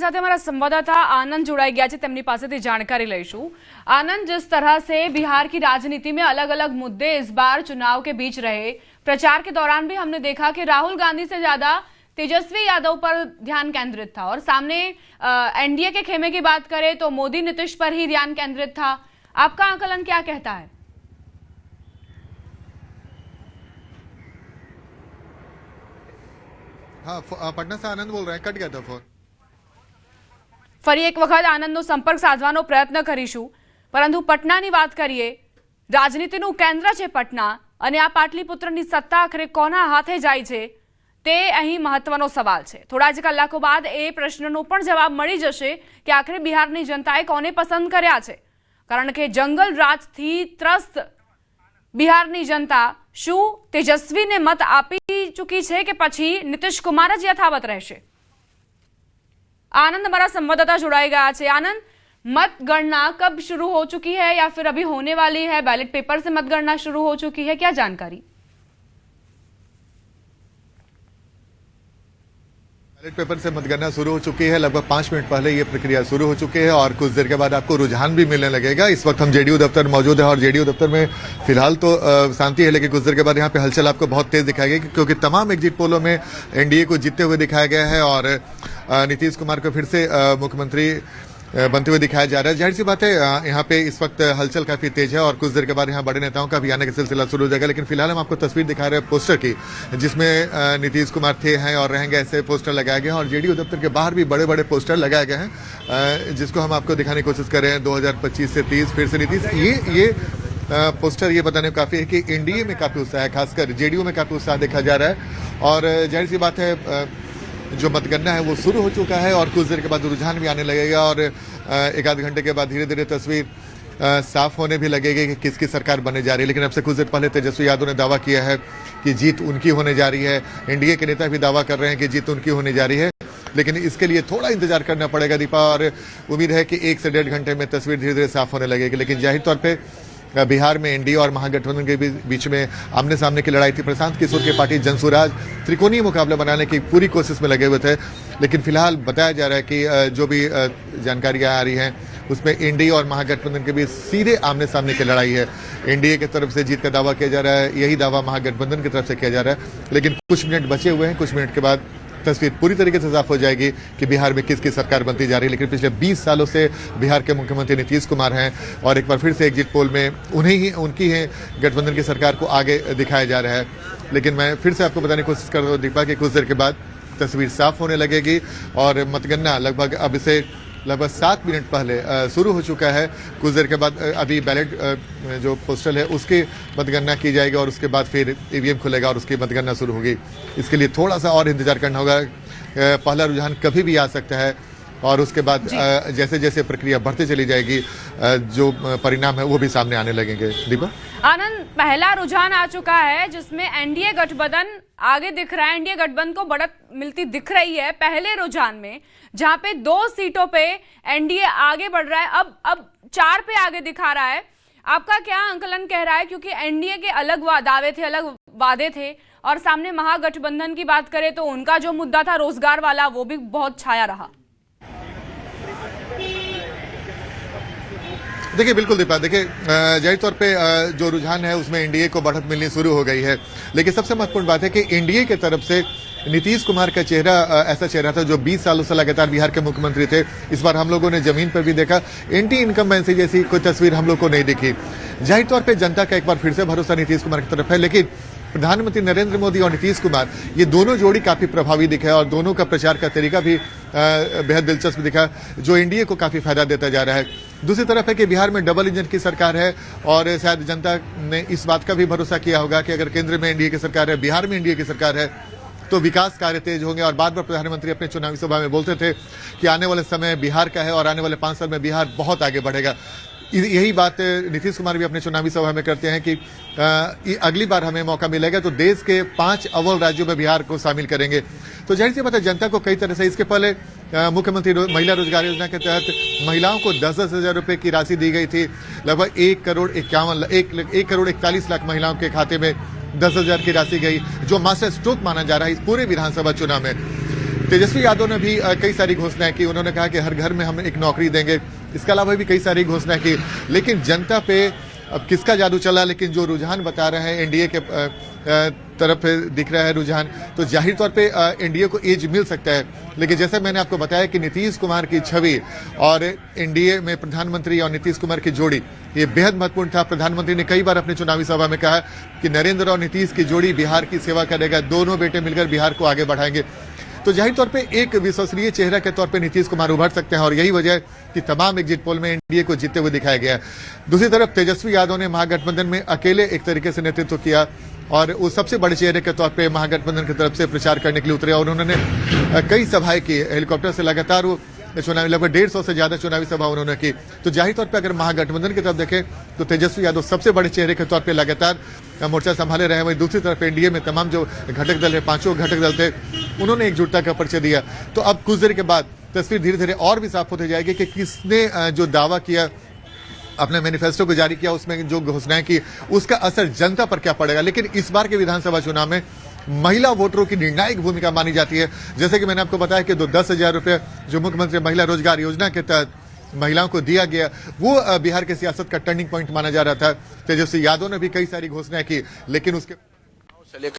આપણી સાથે અમારા સંવાદદાता आनंद जोड़ाई गया है, તેમની પાસેથી જાણકારી લઈશું। आनंद, जिस तरह से बिहार की राजनीति में अलग अलग मुद्दे इस बार चुनाव के बीच रहे, प्रचार के दौरान भी हमने देखा कि राहुल गांधी से ज्यादा तेजस्वी यादव पर ध्यान केंद्रित था और सामने एनडीए के खेमे की बात करें तो मोदी नीतीश पर ही ध्यान केंद्रित था। आपका आकलन क्या कहता है? हाँ, पटना से आनंद बोल रहे हैं। कट गया था फोन। फरी एक वखत आनंदનો સંપર્ક સાધવાનો પ્રયત્ન કરીશું, પરંતુ પટનાની વાત કરીએ। રાજનીતિનું કેન્દ્ર છે પટના અને આ પાટલીપુત્રની સત્તા આખરે કોના હાથે જાય છે તે અહીં મહત્વનો સવાલ છે। થોડા જ કલાકો બાદ એ પ્રશ્નનો પણ જવાબ મળી જશે કે આખરે બિહારની જનતાએ કોને પસંદ કર્યા છે, કારણ કે જંગલ રાજથી ત્રસ્ત બિહારની જનતા શું તેજસ્વીને મત આપી ચૂકી છે કે પછી નીતિશ कुमार જ યથાવત રહેશે? आनंद हमारा संवाददाता जुड़ाई गया है। आनंद, मतगणना कब शुरू हो चुकी है या फिर अभी होने वाली है? बैलेट पेपर से मतगणना शुरू हो चुकी है, क्या जानकारी? बैलेट पेपर से मतगणना शुरू हो चुकी है। लगभग 5 मिनट पहले ये प्रक्रिया शुरू हो चुकी है और कुछ देर के बाद आपको रुझान भी मिलने लगेगा। इस वक्त हम जेडीयू दफ्तर मौजूद है और जेडीयू दफ्तर में फिलहाल तो शांति है, लेकिन कुछ देर के बाद यहाँ पे हलचल आपको बहुत तेज दिखाई गई, क्योंकि तमाम एग्जिट पोलों में एनडीए को जीतते हुए दिखाया गया है और नीतीश कुमार को फिर से मुख्यमंत्री बनते हुए दिखाया जा रहा है। जाहिर सी बात है, यहाँ पे इस वक्त हलचल काफी तेज है और कुछ देर के बाद यहाँ बड़े नेताओं का भी आने का सिलसिला शुरू हो जाएगा। लेकिन फिलहाल हम आपको तस्वीर दिखा रहे हैं पोस्टर की, जिसमें नीतीश कुमार थे हैं और रहेंगे ऐसे पोस्टर लगाए गए हैं और जेडीयू दफ्तर के बाहर भी बड़े बड़े पोस्टर लगाए गए हैं, जिसको हम आपको दिखाने की कोशिश कर रहे हैं। 2025 से 30 फिर से नीतीश, ये पोस्टर ये बताने को काफी है कि एनडीए में काफी उत्साह है, खासकर जेडीयू में काफी उत्साह देखा जा रहा है और जाहिर सी बात है जो मतगणना है वो शुरू हो चुका है और कुछ देर के बाद रुझान भी आने लगेगा और एक आध घंटे के बाद धीरे धीरे तस्वीर साफ होने भी लगेगी कि किसकी सरकार बनने जा रही है। लेकिन अब से कुछ देर पहले तेजस्वी यादव ने दावा किया है कि जीत उनकी होने जा रही है। एनडीए के नेता भी दावा कर रहे हैं कि जीत उनकी होने जा रही है, लेकिन इसके लिए थोड़ा इंतजार करना पड़ेगा दीपा, और उम्मीद है कि 1 से 1.5 घंटे में तस्वीर धीरे धीरे साफ होने लगेगी। लेकिन जाहिर तौर पर बिहार में एनडीए और महागठबंधन के बीच में आमने सामने की लड़ाई थी। प्रशांत किशोर के पार्टी जनसुराज त्रिकोणीय मुकाबला बनाने की पूरी कोशिश में लगे हुए थे, लेकिन फिलहाल बताया जा रहा है कि जो भी जानकारियां आ रही हैं उसमें एनडीए और महागठबंधन के बीच सीधे आमने सामने की लड़ाई है। एनडीए की तरफ से जीत का दावा किया जा रहा है, यही दावा महागठबंधन की तरफ से किया जा रहा है। लेकिन कुछ मिनट बचे हुए हैं, कुछ मिनट के बाद तस्वीर पूरी तरीके से साफ हो जाएगी कि बिहार में किसकी सरकार बनती जा रही है। लेकिन पिछले 20 सालों से बिहार के मुख्यमंत्री नीतीश कुमार हैं और एक बार फिर से एग्जिट पोल में उनकी है गठबंधन की सरकार को आगे दिखाया जा रहा है। लेकिन मैं फिर से आपको बताने की कोशिश कर रहा हूँ दीपा कि कुछ देर के बाद तस्वीर साफ होने लगेगी और मतगणना लगभग अब इसे लगभग 7 मिनट पहले शुरू हो चुका है। कुछ देर के बाद अभी बैलेट जो पोस्टल है उसकी मतगणना की जाएगी और उसके बाद फिर ईवीएम खुलेगा और उसकी मतगणना शुरू होगी। इसके लिए थोड़ा सा और इंतजार करना होगा। पहला रुझान कभी भी आ सकता है और उसके बाद जैसे जैसे प्रक्रिया बढ़ती चली जाएगी जो परिणाम है वो भी सामने आने लगेंगे। दीपा, आनंद, पहला रुझान आ चुका है जिसमें एनडीए गठबंधन आगे दिख रहा है, एनडीए गठबंधन को बढ़त मिलती दिख रही है पहले रुझान में, जहां पे 2 सीटों पे एनडीए आगे बढ़ रहा है, अब 4 पे आगे दिखा रहा है। आपका क्या आंकलन कह रहा है? क्योंकि एनडीए के अलग दावे थे, अलग वादे थे और सामने महागठबंधन की बात करें तो उनका जो मुद्दा था रोजगार वाला वो भी बहुत छाया रहा। देखिए बिल्कुल दीपा, देखिए जाहिर तौर पे जो रुझान है उसमें एनडीए को बढ़त मिलनी शुरू हो गई है। लेकिन सबसे महत्वपूर्ण बात है कि एनडीए की तरफ से नीतीश कुमार का चेहरा ऐसा चेहरा था जो 20 सालों से लगातार बिहार के मुख्यमंत्री थे। इस बार हम लोगों ने जमीन पर भी देखा, एंटी इनकम्बेंसी जैसी कोई तस्वीर हम लोग को नहीं दिखी। जाहिर तौर पर जनता का एक बार फिर से भरोसा नीतीश कुमार की तरफ है, लेकिन प्रधानमंत्री नरेंद्र मोदी और नीतीश कुमार ये दोनों जोड़ी काफी प्रभावी दिखा है और दोनों का प्रचार का तरीका भी बेहद दिलचस्प दिखा, जो एनडीए को काफी फायदा देता जा रहा है। दूसरी तरफ है कि बिहार में डबल इंजन की सरकार है और शायद जनता ने इस बात का भी भरोसा किया होगा कि अगर केंद्र में एनडीए की सरकार है, बिहार में एनडीए की सरकार है तो विकास कार्य तेज होंगे। और बार बार प्रधानमंत्री अपने चुनावी सभा में बोलते थे कि आने वाले समय बिहार का है और आने वाले 5 साल में बिहार बहुत आगे बढ़ेगा। यही बात नीतीश कुमार भी अपने चुनावी सभा में करते हैं कि अगली बार हमें मौका मिलेगा तो देश के 5 अव्वल राज्यों में बिहार को शामिल करेंगे। तो जाहिर सी बात है जनता को कई तरह से, इसके पहले मुख्यमंत्री महिला रोजगार योजना के तहत महिलाओं को 10-10 हजार रुपए की राशि दी गई थी। लगभग 1 करोड़ 41 लाख महिलाओं के खाते में 10,000 की राशि गई, जो मास्टर स्ट्रोक माना जा रहा है इस पूरे विधानसभा चुनाव में। तेजस्वी यादव ने भी कई सारी घोषणाएं की। उन्होंने कहा कि हर घर में हम एक नौकरी देंगे। इसके अलावा भी कई सारी घोषणाएं की, लेकिन जनता पे अब किसका जादू चला, लेकिन जो रुझान बता रहे हैं एनडीए के तरफ दिख रहा है रुझान, तो जाहिर तौर पे एनडीए को एज मिल सकता है। लेकिन जैसे मैंने आपको बताया कि नीतीश कुमार की छवि और एनडीए में प्रधानमंत्री और नीतीश कुमार की जोड़ी ये बेहद महत्वपूर्ण था। प्रधानमंत्री ने कई बार अपनी चुनावी सभा में कहा कि नरेंद्र और नीतीश की जोड़ी बिहार की सेवा करेगा, दोनों बेटे मिलकर बिहार को आगे बढ़ाएंगे। तो जाहिर तौर पे एक विश्वसनीय चेहरा के तौर पे नीतीश कुमार उभर सकते हैं और यही वजह है कि तमाम एग्जिट पोल में एनडीए को जीतते हुए दिखाया गया है। दूसरी तरफ तेजस्वी यादव ने महागठबंधन में अकेले एक तरीके से नेतृत्व किया और वो सबसे बड़े चेहरे के तौर पे महागठबंधन की तरफ से प्रचार करने के लिए उतरे और उन्होंने कई सभाएं की। हेलीकॉप्टर से लगातार वो चुनावी लगभग 150 से ज्यादा चुनावी सभा उन्होंने की। तो जाहिर तौर पे अगर महागठबंधन की तरफ देखें तो तेजस्वी यादव सबसे बड़े चेहरे के तौर पे लगातार मोर्चा संभाले रहे। वहीं दूसरी तरफ एनडीए में तमाम जो घटक दल है, पांचों घटक दल थे, उन्होंने एकजुटता का परिचय दिया। तो अब कुछ देर के बाद तस्वीर धीरे धीरे और भी साफ होती जाएगी कि किसने जो दावा किया, अपने मैनिफेस्टो को जारी किया, उसमें जो घोषणाएं की, उसका असर जनता पर क्या पड़ेगा। लेकिन इस बार के विधानसभा चुनाव में महिला वोटरों की निर्णायक भूमिका मानी जाती है। जैसे कि मैंने आपको बताया कि 10,000 रुपए जो मुख्यमंत्री महिला रोजगार योजना के तहत महिलाओं को दिया गया, वो बिहार के सियासत का टर्निंग पॉइंट माना जा रहा था। तेजस्वी यादव ने भी कई सारी घोषणाएं की, लेकिन उसके